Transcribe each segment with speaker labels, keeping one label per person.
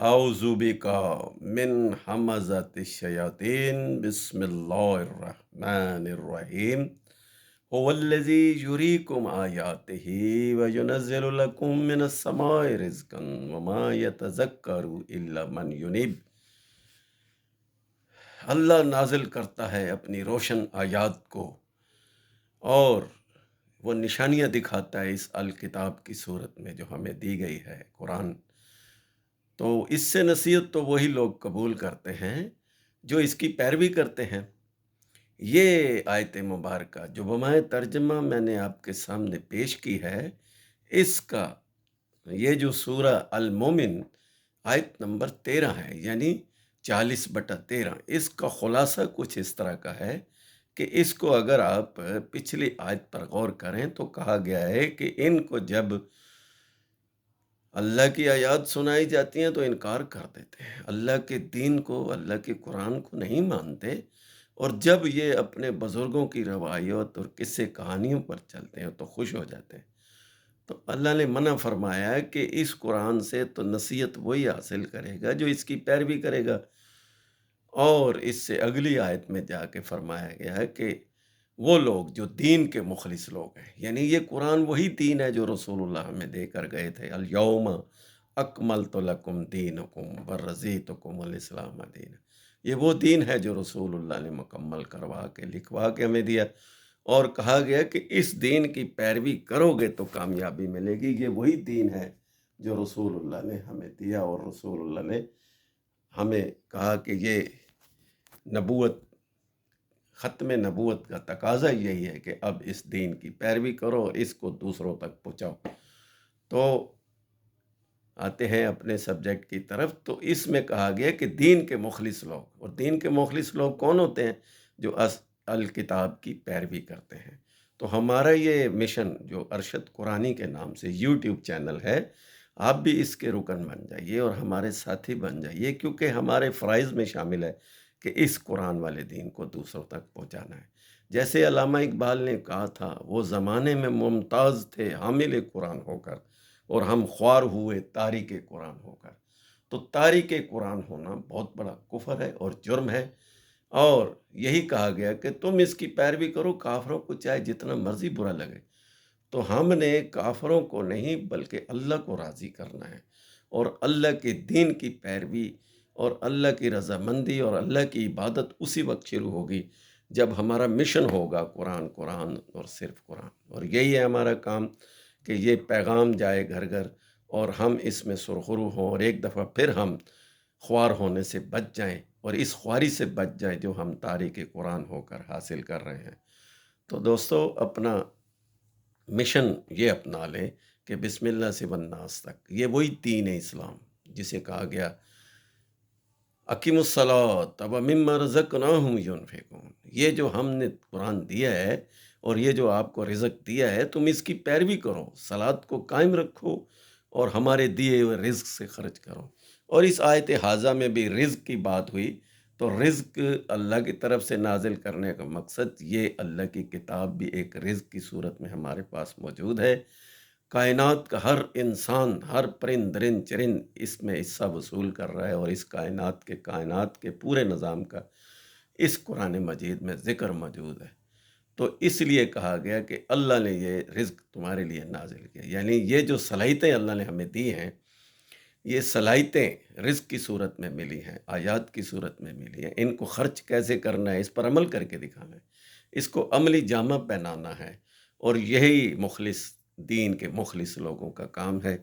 Speaker 1: اعوذ بکا من حمزات الشیاطین بسم اللہ الرحمن الرحیم هو الذی یریکم آیاتہ وینزل لکم من السماء رزقا وما یتذکر الا من ینیب۔ اللہ نازل کرتا ہے اپنی روشن آیات کو اور وہ نشانیاں دکھاتا ہے اس الکتاب کی صورت میں جو ہمیں دی گئی ہے قرآن۔ تو اس سے نصیحت تو وہی لوگ قبول کرتے ہیں جو اس کی پیروی کرتے ہیں۔ یہ آیت مبارکہ جو بمائے ترجمہ میں نے آپ کے سامنے پیش کی ہے، اس کا یہ جو سورہ المومن آیت نمبر 13 ہے، یعنی 40/13، اس کا خلاصہ کچھ اس طرح کا ہے کہ اس کو اگر آپ پچھلی آیت پر غور کریں تو کہا گیا ہے کہ ان کو جب اللہ کی آیات سنائی جاتی ہیں تو انکار کر دیتے ہیں، اللہ کے دین کو، اللہ کے قرآن کو نہیں مانتے، اور جب یہ اپنے بزرگوں کی روایت اور قصے کہانیوں پر چلتے ہیں تو خوش ہو جاتے ہیں۔ تو اللہ نے منع فرمایا ہے کہ اس قرآن سے تو نصیحت وہی حاصل کرے گا جو اس کی پیروی کرے گا، اور اس سے اگلی آیت میں جا کے فرمایا گیا ہے کہ وہ لوگ جو دین کے مخلص لوگ ہیں، یعنی یہ قرآن وہی دین ہے جو رسول اللہ ہمیں دے کر گئے تھے، الیوم اکملت لکم دینکم ورضیتکم الاسلام دینا۔ یہ وہ دین ہے جو رسول اللہ نے مکمل کروا کے لکھوا کے ہمیں دیا، اور کہا گیا کہ اس دین کی پیروی کرو گے تو کامیابی ملے گی۔ یہ وہی دین ہے جو رسول اللہ نے ہمیں دیا، اور رسول اللہ نے ہمیں کہا کہ یہ نبوت، ختم نبوت کا تقاضا یہی ہے کہ اب اس دین کی پیروی کرو اور اس کو دوسروں تک پہنچاؤ۔ تو آتے ہیں اپنے سبجیکٹ کی طرف، تو اس میں کہا گیا کہ دین کے مخلص لوگ، اور دین کے مخلص لوگ کون ہوتے ہیں؟ جو الکتاب کی پیروی کرتے ہیں۔ تو ہمارا یہ مشن جو ارشد قرآنی کے نام سے یوٹیوب چینل ہے، آپ بھی اس کے رکن بن جائیے اور ہمارے ساتھی بن جائیے، کیونکہ ہمارے فرائض میں شامل ہے کہ اس قرآن والے دین کو دوسروں تک پہنچانا ہے۔ جیسے علامہ اقبال نے کہا تھا، وہ زمانے میں ممتاز تھے حامل قرآن ہو کر، اور ہم خوار ہوئے تاریک قرآن ہو کر۔ تو تاریک قرآن ہونا بہت بڑا کفر ہے اور جرم ہے، اور یہی کہا گیا کہ تم اس کی پیروی کرو، کافروں کو چاہے جتنا مرضی برا لگے۔ تو ہم نے کافروں کو نہیں بلکہ اللہ کو راضی کرنا ہے، اور اللہ کے دین کی پیروی اور اللہ کی رضامندی اور اللہ کی عبادت اسی وقت شروع ہوگی جب ہمارا مشن ہوگا قرآن، قرآن اور صرف قرآن۔ اور یہی ہے ہمارا کام کہ یہ پیغام جائے گھر گھر، اور ہم اس میں سرخرو ہوں، اور ایک دفعہ پھر ہم خوار ہونے سے بچ جائیں، اور اس خواری سے بچ جائیں جو ہم تاریک قرآن ہو کر حاصل کر رہے ہیں۔ تو دوستو، اپنا مشن یہ اپنا لیں کہ بسم اللہ سے والناس تک یہ وہی دین اسلام جسے کہا گیا اقیم الصلاۃ ومما رزقناہم ینفقون۔ یہ جو ہم نے قرآن دیا ہے اور یہ جو آپ کو رزق دیا ہے، تم اس کی پیروی کرو، صلاۃ کو قائم رکھو اور ہمارے دیے ہوئے رزق سے خرچ کرو۔ اور اس آیت حاضہ میں بھی رزق کی بات ہوئی، تو رزق اللہ کی طرف سے نازل کرنے کا مقصد یہ اللہ کی کتاب بھی ایک رزق کی صورت میں ہمارے پاس موجود ہے۔ کائنات کا ہر انسان، ہر پرند درند چرند اس میں حصہ وصول کر رہا ہے، اور اس کائنات کے پورے نظام کا اس قرآن مجید میں ذکر موجود ہے۔ تو اس لیے کہا گیا کہ اللہ نے یہ رزق تمہارے لیے نازل کیا، یعنی یہ جو صلاحیتیں اللہ نے ہمیں دی ہیں، یہ صلاحیتیں رزق کی صورت میں ملی ہیں، آیات کی صورت میں ملی ہیں۔ ان کو خرچ کیسے کرنا ہے، اس پر عمل کر کے دکھانا ہے، اس کو عملی جامہ پہنانا ہے، اور یہی مخلص دین کے مخلص لوگوں کا کام ہے۔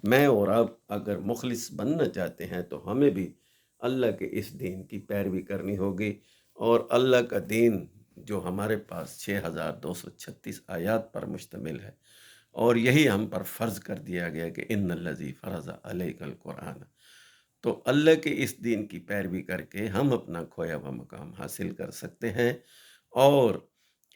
Speaker 1: میں اور آپ اگر مخلص بننا چاہتے ہیں تو ہمیں بھی اللہ کے اس دین کی پیروی کرنی ہوگی، اور اللہ کا دین جو ہمارے پاس 6236 آیات پر مشتمل ہے، اور یہی ہم پر فرض کر دیا گیا کہ ان الذی فرض علیک القرآن۔ تو اللہ کے اس دین کی پیروی کر کے ہم اپنا کھویا ہوا مقام حاصل کر سکتے ہیں، اور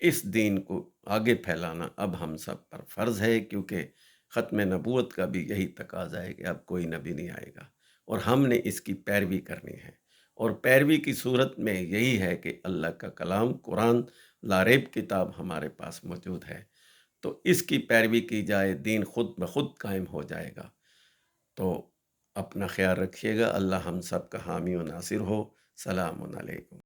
Speaker 1: اس دین کو آگے پھیلانا اب ہم سب پر فرض ہے، کیونکہ ختم نبوت کا بھی یہی تقاضا ہے کہ اب کوئی نبی نہیں آئے گا، اور ہم نے اس کی پیروی کرنی ہے۔ اور پیروی کی صورت میں یہی ہے کہ اللہ کا کلام قرآن لاریب کتاب ہمارے پاس موجود ہے، تو اس کی پیروی کی جائے، دین خود بخود قائم ہو جائے گا۔ تو اپنا خیال رکھیے گا، اللہ ہم سب کا حامی و ناصر ہو۔ سلام علیکم۔